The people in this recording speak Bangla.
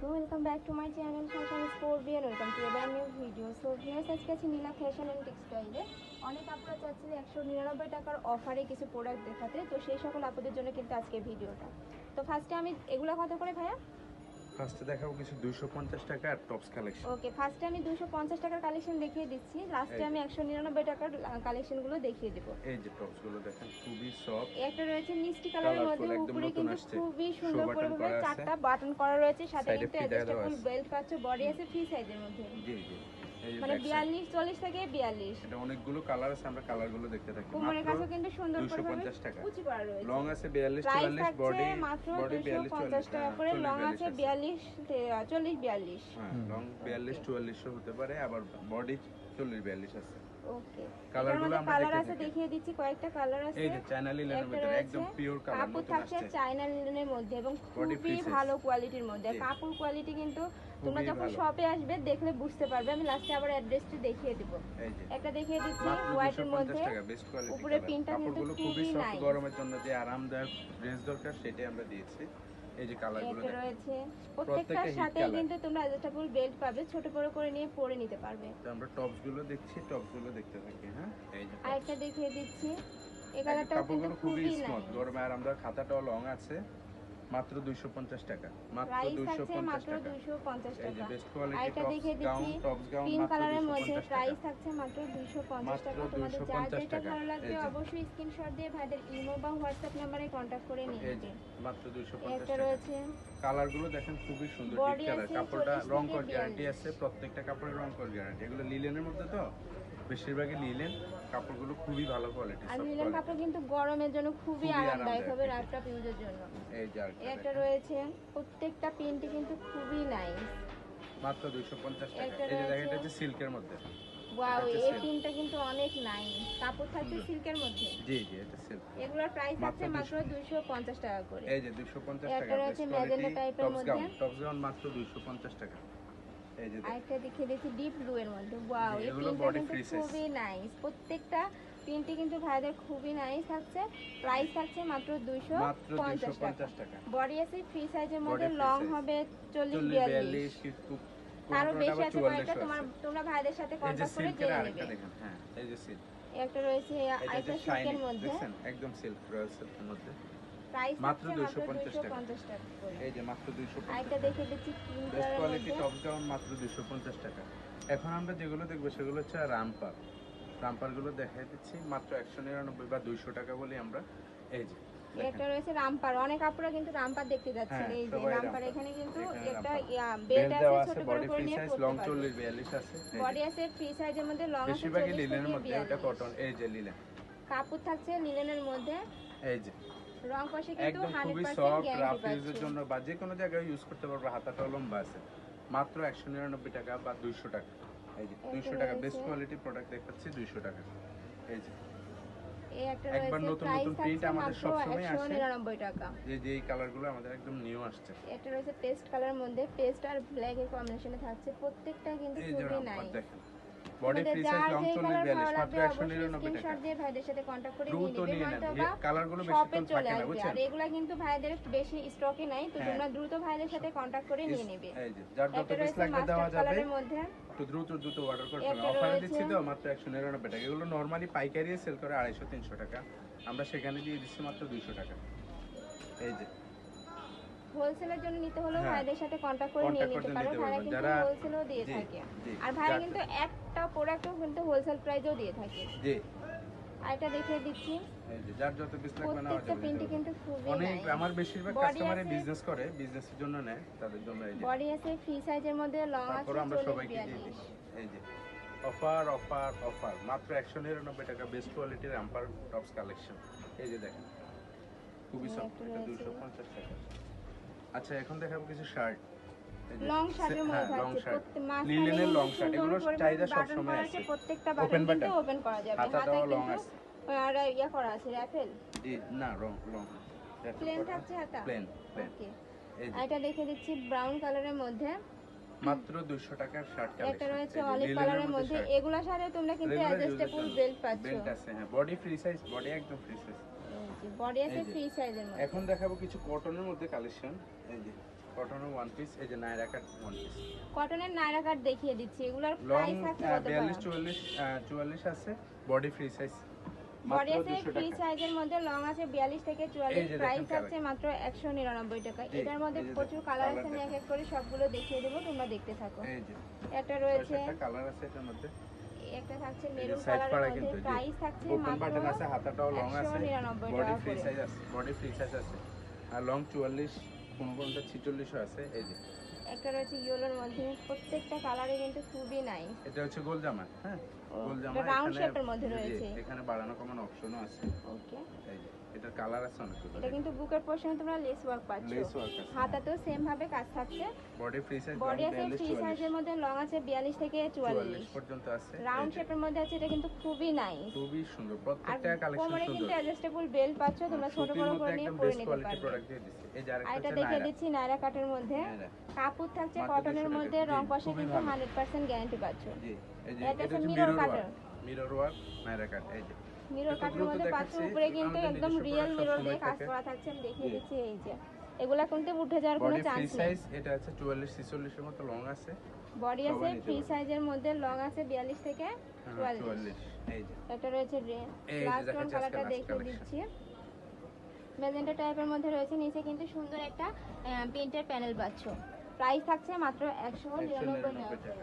আসসালামু আলাইকুম, welcome back to my channel fashion scorpion. Welcome to a brand new video. So viewers, আজকে আছি নীলা ফ্যাশন অ্যান্ড টেক্সটাইলে। অনেক আপুরা চাচ্ছিল 199 টাকার অফারে কিছু প্রোডাক্ট দেখাতে, তো সেই সকল আপুদের জন্য কিন্তু আজকে ভিডিওটা। তো ফার্স্টে আমি এগুলো কত করে ভাইয়া? ফার্স্টে দেখাবো কিছু 250 টাকা আর টপস কালেকশন। ওকে, ফার্স্টে আমি 250 টাকার কালেকশন দেখিয়ে দিচ্ছি, লাস্টে আমি 199 টাকার কালেকশনগুলো দেখিয়ে দেবো। এই যে টপস গুলো দেখেন, খুবই সফট। একটা রয়েছে মিষ্টি কালারের মধ্যে, উপরে কিন্তু খুবই শো সুন্দর বাটন করে করা আছে, চারটা বাটন করা রয়েছে, সাথে সাইডে কিন্তু ফিতা দেওয়া অ্যাডজাস্টেবল আছে। বেল্ট পাচ্ছ, বডি আছে ফ্রি সাইজের মধ্যে। জি জি, এই যে মানে ব্যাক সাইড। 42 40 থেকে 42। এটা অনেকগুলো কালার আছে, আমরা কালার গুলো দেখতে থাকি। কোমরের কাছে কিন্তু সুন্দর করে 250 টাকা। কুচি করা রয়েছে। লং আছে 42 প্রাইস 44, বডি থাকছে মাত্র বডি 42 250 টাকা করে। লং আছে 42 40 42। হ্যাঁ, লং 42 44 হতে পারে, আবার বডি 40 42 আছে। ওকে, কালারগুলো আমরা কালার আছে, দেখিয়ে দিচ্ছি কয়েকটা কালার আছে। এই যে চায়না লিনেনের ভিতরে একদম পিওর কালার, কাপড় থাকছে চায়না লিনেনের মধ্যে এবং খুবই ভালো কোয়ালিটির মধ্যে। কাপড় কোয়ালিটি কিন্তু তোমরা যখন শপে আসবে দেখলে বুঝতে পারবে। আমি লাস্টে আবার অ্যাড্রেসটি দেখিয়ে দেব। একটা দেখিয়ে দিচ্ছি হোয়াইটের মধ্যে, উপরে প্রিন্টটা কিন্তু খুবই নাইস। গরমের জন্য যে আরামদায়ক ড্রেস দরকার সেটাই আমরা দিয়েছি। এই যে কালারগুলো এটা রয়েছে, প্রত্যেকটার সাথে কিন্তু তোমরা অ্যাডজাস্টেবল বেল্ট পাবে, ছোট বড় করে নিয়ে পরে নিতে পারবে। তো আমরা টপস গুলো দেখছি, টপস গুলো দেখতে থাকি। হ্যাঁ, এই যে আরেকটা দেখিয়ে দিচ্ছি, এই কালারটা কিন্তু খুবই স্মুথ, গরমে আরামদায়ক। খাতাটাও লং আছে, মাত্র 250 টাকা। মাত্র 250 টাকা। 250 এই যে টাকা। বেস্ট কোয়ালিটি আরেকটা দেখিয়ে দিচ্ছি, টপস গাউন পিঙ্ক মাত্র কালারের মধ্যে 250 টাকা। প্রাইস থাকছে মাত্র 250 টাকা। তোমাদের যার যেটা ভালো লাগবে অবশ্যই স্ক্রিনশট দিয়ে ভাইদের ইমো বা হোয়াটসঅ্যাপ নম্বরে কন্টাক্ট করে নিয়ে নেবে। মাত্র 250 একটা টাকা। রয়েছে, কালারগুলো দেখেন খুবই সুন্দর, ডিপ কালার। কাপড়টা রং কর গ্যারান্টি আছে, প্রত্যেকটা কাপড়ের রং কর গ্যারান্টি। এগুলো লিলেনের মধ্যে তো বেশিরভাগই লিলেন, কাপড়গুলো খুবই ভালো কোয়ালিটি। আর লিলেন কাপড় কিন্তু গরমের জন্য খুবই আরামদায়ক হবে, ল্যাপটপ ইউজের জন্য। এই যে একটা রয়েছে, প্রত্যেকটা প্রিন্টই কিন্তু খুবই নাইস, মাত্র 250 টাকা। এই যে দেখেন, এটা হচ্ছে সিল্কের মধ্যে। ওয়াও, এই প্রিন্টটা কিন্তু অনেক নাইস। কাপড় থাকছে সিল্কের মধ্যে। জি জি, এটা সিল্ক। এগুলোর প্রাইস আছে মাত্র 250 টাকা করে। এই যে 250 টাকা। এটা রয়েছে ম্যাজেন্টা টাইপের মধ্যে, টপস গাউন মাত্র 250 টাকা। এই যে আরেকটা দেখিয়ে দিচ্ছি ডিপ ব্লু এর মধ্যে। ওয়াও, এই প্রিন্টটা কিন্তু খুবই নাইস। প্রত্যেকটা প্রিন্টই কিন্তু ভাইদের খুবই নাইস থাকছে। প্রাইস থাকছে মাত্র 250 টাকা। বডি আছে ফ্রি সাইজের মধ্যে, লং হবে 40 42। আরো বেশি আছে কয়েকটা, তোমরা ভাইদের সাথে কন্টাক্ট করে জেনে নেবে। দেখেন, হ্যাঁ, এই যে সিল্ক। একটা রয়েছে আইটা সিল্কের মধ্যে, দেখেন একদম সিল্ক, রয়্যাল সিল্কের মধ্যে। প্রাইস মাত্র মাত্র 250 টাকা। 250 টাকা করে। এই যে মাত্র 250 আরেকটা টাকা। দেখে দিচ্ছি পিঙ্ক বেস্ট কালারের কোয়ালিটি মধ্যে। টপ গাউন মাত্র 250 টাকা। এখন আমরা যেগুলো দেখবো সেগুলো হচ্ছে রামপার। রামপারগুলো দেখাই দিচ্ছি মাত্র 199 বা 200 টাকা বলি আমরা। এই যে এটা রয়েছে রামপার। অনেক আপুরা কিন্তু রামপার দেখতে যাচ্ছেন। এই যে রামপার, এখানে কিন্তু একটা বেল্ট আছে ছোট বড় করে নিয়ে পড়তে লং পারবে। 40 42 আছে। বডি আছে ফ্রি সাইজের মধ্যে, লং আছে বেশিরভাগই 40 লিলেনের থেকে মধ্যে, এটা 42। কটন। এই যে লিলেন, কাপড় থাকছে লিনেনের মধ্যে, এই যে রং কষে কিন্তু একদম খুবই 100% সফট, গ্যারান্টি রাফ ইউজের পাচ্ছেন। জন্য বা যে কোনো জায়গায় ইউজ করতে পারবে। হাতাটাও লম্বা আছে, মাত্র 199 টাকা বা 200 টাকা। এই যে 200 টাকা, বেস্ট কোয়ালিটি প্রোডাক্ট দেখাচ্ছি 200 টাকা। এই যে এই একটা একবার রয়েছে, নতুন প্রাইস নতুন প্রিন্ট থাকছে আমাদের মাত্র সব সময় আসে। 199 টাকা। যে এই কালারগুলো আমাদের একদম নিউ আসছে। এটা রয়েছে পেস্ট কালারের মধ্যে, পেস্ট আর ব্ল্যাক এর কম্বিনেশনে থাকছে। প্রত্যেকটা কিন্তু এই যে খুবই রামপার নাইস। দেখেন, বডি ফ্রি সাইজ, লং 40 42, মাত্র 199 টাকা। স্ক্রিনশট দিয়ে ভাইদের সাথে কন্টাক্ট করে নিয়ে দ্রুত নিবে, নিয়ে হয়তো নেন, বা কালারগুলো শপে বেশিক্ষণ চলে থাকে না, আসবে। বুঝছেন? আর এগুলা কিন্তু ভাইদের বেশি স্টকে নাই, তো তোমরা দ্রুত ভাইদের সাথে কন্টাক্ট করে নিয়ে নেবে। এই যে যার যত এটা পিস রয়েছে লাগবে দেওয়া মাস্টার্ড যাবে, কালারের মধ্যে, একটু দ্রুত অর্ডার করতে হবে। এটা অফারে রয়েছে, দিচ্ছি তো মাত্র 199 টাকা। এগুলো নরমালি পাইকারি সেল করে 250 300 টাকা, আমরা সেখানে দিয়ে দিচ্ছি মাত্র 200 টাকা। এই যে হোলসেলের জন্য নিতে হলেও ভাইদের সাথে কন্টাক্ট করে নিয়ে নিতে পারো। ভাইরা কিন্তু হোলসেলও দিয়ে থাকে, আর ভাইরা কিন্তু একটা প্রোডাক্টও কিন্তু হোলসেল প্রাইসেও দিয়ে থাকে। জি, আরেকটা দেখিয়ে দিচ্ছি, এই যে যার যত পিস লাগবে না প্রত্যেকটা প্রিন্টই কিন্তু খুবই অনেক। নাইস। আমার বেশিরভাগ কাস্টমারে বিজনেস করে, বিজনেসের জন্য নেয়, তাদের জন্য এই যে বডি আছে ফ্রি সাইজের মধ্যে, লং আছে তারপর আমরা 40 সবাইকে দিয়ে দিই। 42। এই যে অফার অফার অফার, মাত্র 199 টাকা। বেস্ট কোয়ালিটির রামপার টপস কালেকশন। এই যে দেখেন, খুবই সফট, এটা 250 টাকা। আচ্ছা, এখন দেখাবো কিছু শার্ট। লং শার্টের মধ্যে থাকছে, লিনেনের লং শার্ট। এগুলো চাহিদা সব সময় আছে। প্রত্যেকটা বাটন কিন্তু ওপেন করা যাবে। হাতায় লং কিন্তু আছে, আর ইয়া করা আছে র‍্যাফেল। জি না, লং প্লেন থাকছে হাতা। প্লেন। ওকে, এটা দেখে দিচ্ছি ব্রাউন কালারের মধ্যে, মাত্র 200 টাকার শার্ট কালেকশন। একটা রয়েছে অলিভ কালারের মধ্যে। এগুলা সাথে তোমরা কিন্তু অ্যাডজাস্টেবল বেল্ট পাচ্ছো। বেল্ট আছে, হ্যাঁ, বডি ফ্রি সাইজ, বডি একদম ফ্রি সাইজ। বডি আছে ফ্রি সাইজের মধ্যে। এখন দেখাবো কিছু কটনের মধ্যে কালেকশন। এই যে কটনের ওয়ান পিস, এই যে নায়রা কাট ওয়ান পিস। কটনের নায়রা কাট দেখিয়ে দিচ্ছি, এগুলোর লং প্রাইস থাকছে কত 42 44 আছে, বডি ফ্রি সাইজ বডি মাত্র আছে 200 ফ্রি টাকা। সাইজের মধ্যে, লং আছে 42 থেকে এই 44, যে প্রাইস দেখেন থাকছে মাত্র 199 টাকা। জি, এটার মধ্যে এই যে প্রচুর দেখেন, কালার কালার আছে, আমি এক দেখেন। এক করে সবগুলো দেখিয়ে দেবো, তোমরা দেখতে থাকো। এই যে একটা রয়েছে, 6টা কালার আছে এটার মধ্যে। একটা থাকছে এই যে মেরুন সাইড কালারের পাড়া মধ্যে, কিন্তু প্রাইস থাকছে ওপেন মাত্র বাটন আছে, হাতাটাও লং আছে, 199 বডি টাকা ফ্রি করে। সাইজ আছে, বডি ফ্রি সাইজ আছে। আর লং 44, কোনটা 46 আছে। এই যে একটা রয়েছে ইয়েলোর মধ্যে, প্রত্যেকটা কালারে কিন্তু খুবই নাইস। এটা হচ্ছে গোল জামা, হ্যাঁ ও, গোল জামা। এটা রাউন্ড এখানে শেপের মধ্যে জি, রয়েছে। এখানে বাড়ানো কমানো অপশনও আছে। ওকে, এই যে এটার কালার আছে অনেকগুলো। এটা কিন্তু বুকের পোরশনে তোমরা লেস ওয়ার্ক পাচ্ছ, লেস ওয়ার্ক আছে, হাতাতেও সেম ভাবে কাজ থাকছে। বডি ফ্রি সাইজ, বডি আছে ফ্রি সাইজের মধ্যে, লং আছে 42 থেকে 44 পর্যন্ত আছে। রাউন্ড এই যে, শেপের মধ্যে আছে, এটা কিন্তু খুবই নাইস। খুবই সুন্দর, আর প্রত্যেকটা কালেকশন কোমরে সুন্দর। কিন্তু অ্যাডজাস্টেবল বেল্ট পাচ্ছ, তোমরা ছোট সুতির বড় মধ্যে করে নিয়ে একদম পরে বেস্ট নিতে কোয়ালিটির পারবে। প্রোডাক্ট দিয়ে দিচ্ছে। এই যে আর আরেকটা এটা হচ্ছে দেখিয়ে নায়রা। দিচ্ছি নায়রা কাটের মধ্যে, নায়রা। কাপড় থাকছে মাত্র কটনের 200 মধ্যে, টাকা। রং জি, কষে খুবই কিন্তু ভালো। 100% গ্যারান্টি পাচ্ছ। জি, এই যে এটা এটা হচ্ছে হচ্ছে mirror mirror cutter। Work, mirror work Naira cut. এই যে মিরর এটা কাটের দ্রুত মধ্যে পাচ্ছ, দেখাচ্ছি, উপরে কিন্তু আমাদের একদম নিজস্ব রিয়েল product মিরর সবসময় দিয়ে কাজ থাকে। করা থাকছে, আমি দেখিয়ে জি। দিচ্ছি। এই যে এগুলা কিন্তু উঠে যাওয়ার কোনো বডি ফ্রি চান্স নেই। সাইজ, এটা আছে 44 46 এর মতো লং আছে। বডি আছে সবাই নিতে ফ্রি পারবে। সাইজের মধ্যে, লং আছে 42 থেকে 44। 44। এই যে একটা রয়েছে এই যে লাস্ট ওয়ান দেখাচ্ছি কালারটা আজকে দেখিয়ে last দিচ্ছি, ম্যাজেন্টা টাইপের মধ্যে রয়েছে, নিচে কিন্তু সুন্দর একটা প্রিন্টের প্যানেল পাচ্ছ। প্রাইস থাকছে মাত্র 199 টাকা।